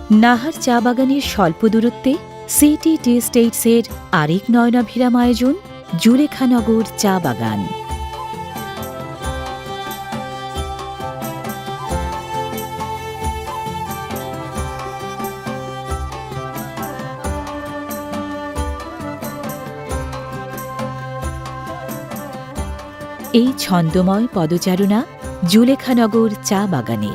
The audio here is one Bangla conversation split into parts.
নাহার চা বাগানের স্বল্প দূরত্বে সিটি টি এস্টেটসের আরেক নয়নাভিরাম আয়োজন জুলেখানগর চা বাগান। এই ছন্দময় পদচারণা জুলেখানগর চা বাগানে।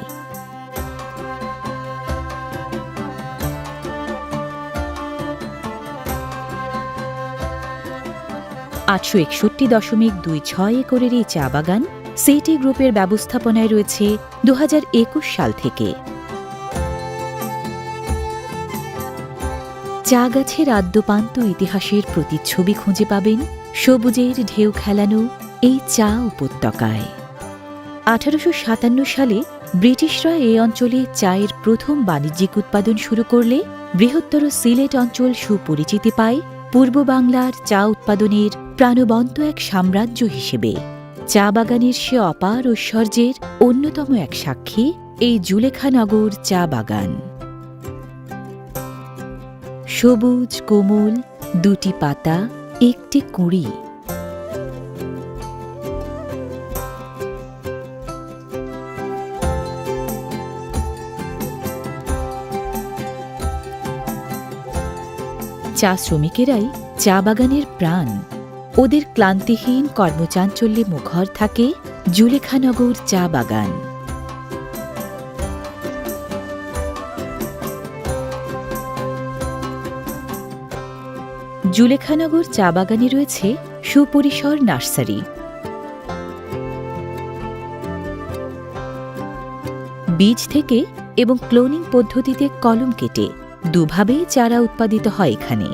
861.26 একরের এই চা বাগান সিটি গ্রুপের ব্যবস্থাপনায় রয়েছে 2021 সাল থেকে। চা গাছের আদ্যপান্ত ইতিহাসের প্রতিচ্ছবি খুঁজে পাবেন সবুজের ঢেউ খেলানো এই চা উপত্যকায়। 1857 সালে ব্রিটিশরা এই অঞ্চলে চায়ের প্রথম বাণিজ্যিক উৎপাদন শুরু করলে বৃহত্তর সিলেট অঞ্চল সুপরিচিতি পায় পূর্ব বাংলার চা উৎপাদনের প্রাণবন্ত এক সাম্রাজ্য হিসেবে। চা বাগানের সে অপার ঐশ্বর্যের অন্যতম এক সাক্ষী এই জুলেখানগর চা বাগান। সবুজ কোমল দুটি পাতা, একটি কুঁড়ি। চা শ্রমিকেরাই চা বাগানের প্রাণ। ওদের ক্লান্তিহীন কর্মচাঞ্চল্যে মুখর থাকে জুলেখানগর চা বাগান। জুলেখানগর চা বাগানে রয়েছে সুপরিসর নার্সারি। বীজ থেকে এবং ক্লোনিং পদ্ধতিতে কলম কেটে দুভাবেই চারা উৎপাদিত হয় এখানে।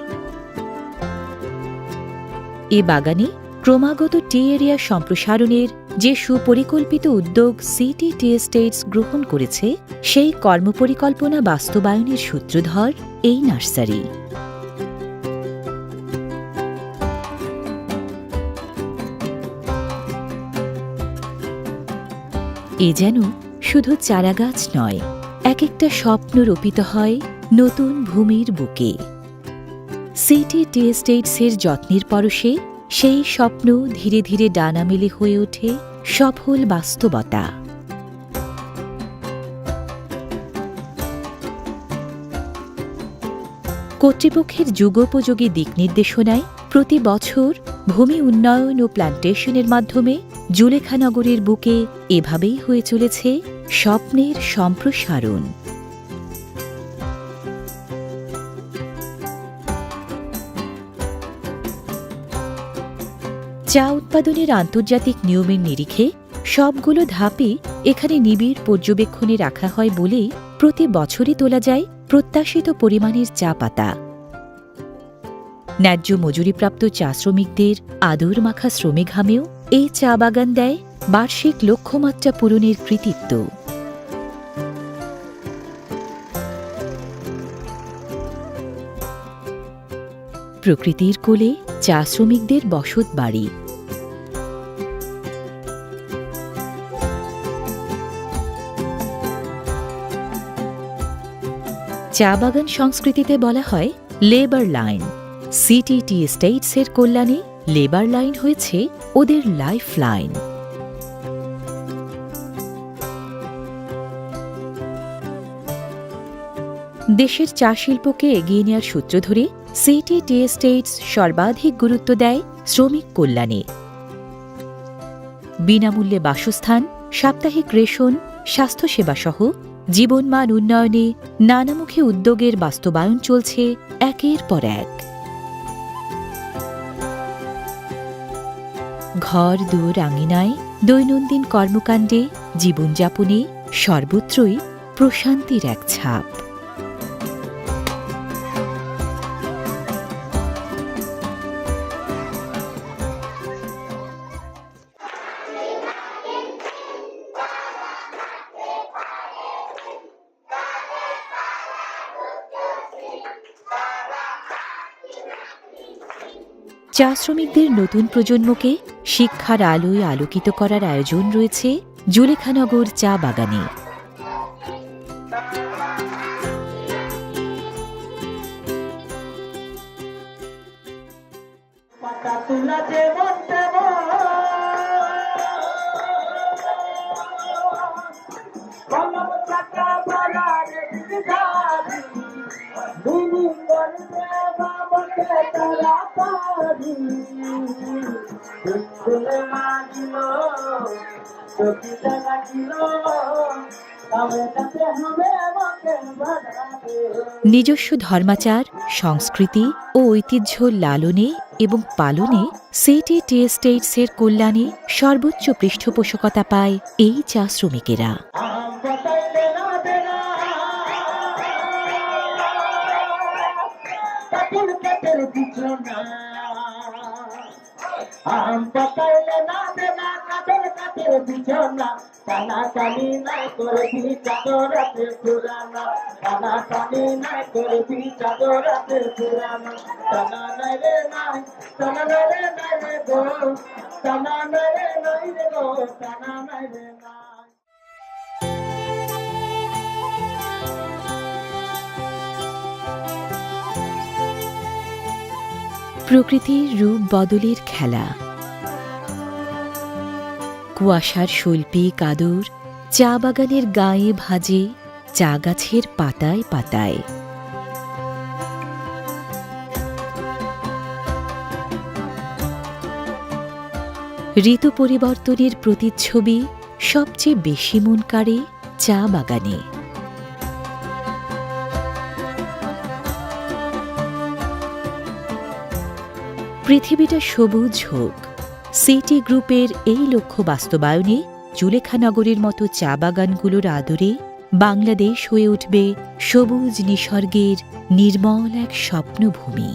এ বাগানে ক্রমাগত টি এরিয়া সম্প্রসারণের যে সুপরিকল্পিত উদ্যোগ সিটি টি এস্টেটস গ্রহণ করেছে, সেই কর্মপরিকল্পনা বাস্তবায়নের সূত্রধর এই নার্সারি। এ যেন শুধু চারাগাছ নয়, এক একটা স্বপ্ন রোপিত হয় নতুন ভূমির বুকে। সিটি টি এস্টেটসের যত্নের পরশে সেই স্বপ্ন ধীরে ধীরে ডানা মেলে হয়ে ওঠে সফল বাস্তবতা। কর্তৃপক্ষের যুগোপযোগী দিক নির্দেশনায় প্রতি বছর ভূমি উন্নয়ন ও প্ল্যান্টেশনের মাধ্যমে জুলেখানগরের বুকে এভাবেই হয়ে চলেছে স্বপ্নের সম্প্রসারণ। চা উৎপাদনের আন্তর্জাতিক নিয়মের নিরিখে সবগুলো ধাপে এখানে নিবিড় পর্যবেক্ষণে রাখা হয় বলেই প্রতি বছরই তোলা যায় প্রত্যাশিত পরিমাণের চা পাতা। ন্যায্য মজুরিপ্রাপ্ত চা শ্রমিকদের আদর মাখা শ্রমঘামেও এই চা বাগান দেয় বার্ষিক লক্ষ্যমাত্রা পূরণের কৃতিত্ব। প্রকৃতির কোলে চা শ্রমিকদের বসত বাড়ি। চা বাগান সংস্কৃতিতে বলা হয় লেবার লাইন। সিটি টি এস্টেটসের কল্যাণে লেবার লাইন হয়েছে ওদের লাইফ লাইন। দেশের চা শিল্পকে এগিয়ে নেওয়ার সূত্র ধরে সিটি টি এস্টেটস সর্বাধিক গুরুত্ব দেয় শ্রমিক কল্যাণে। বিনামূল্যে বাসস্থান, সাপ্তাহিক রেশন, স্বাস্থ্যসেবা সহ জীবনমান উন্নয়নে নানামুখী উদ্যোগের বাস্তবায়ন চলছে একের পর এক। ঘর দূর আঙিনায় দৈনন্দিন কর্মকাণ্ডে জীবনযাপনে সর্বত্রই প্রশান্তির এক ছাপ। চা শ্রমিকদের নতুন প্রজন্মকে শিক্ষার আলোয় আলোকিত করার আয়োজন রয়েছে জুলেখানগর চা বাগানে। মাথা তুলা যেমন তেমন কলম চাকা বালারে গাড়ি দিদি করতে বাবকে তাড়াতাড়ি ফুলে মাগিল চোখটা রাখিল তবে তাতে হবে আমাকে বাড়াবে। নিজস্ব ধর্মাচার, সংস্কৃতি ও ঐতিহ্য লালনে এবং পালনে সিটি টি এস্টেটসের কল্যাণে সর্বোচ্চ পৃষ্ঠপোষকতা পায় এই চা শ্রমিকেরা। আম বাতাইলে না দেনা কাপড় কাপড় বিছনা আম বাতাইলে না দেনা কাপড় কাপড় বিছনা টানা টানি নাই করবি চাদরাতে পুরানা টানা টানি নাই করবি চাদরাতে পুরানা টানা নাই রে নাই টানা নাই রে নাই রে গো টানা নাই রে নাই রে গো টানা নাই রে নাই। প্রকৃতির রূপ বদলের খেলা, কুয়াশার শৈল্পিক আদর চা বাগানের গায়ে ভাজে, চা গাছের পাতায় পাতায়। ঋতু পরিবর্তনের প্রতিচ্ছবি সবচেয়ে বেশি মন কাড়ে চা বাগানে। পৃথিবীটা সবুজ হোক, সিটি গ্রুপের এই লক্ষ্য বাস্তবায়নে জুলেখানগরের মতো চা বাগানগুলোর আদরে বাংলাদেশ হয়ে উঠবে সবুজ নিসর্গের নির্মল এক স্বপ্নভূমি।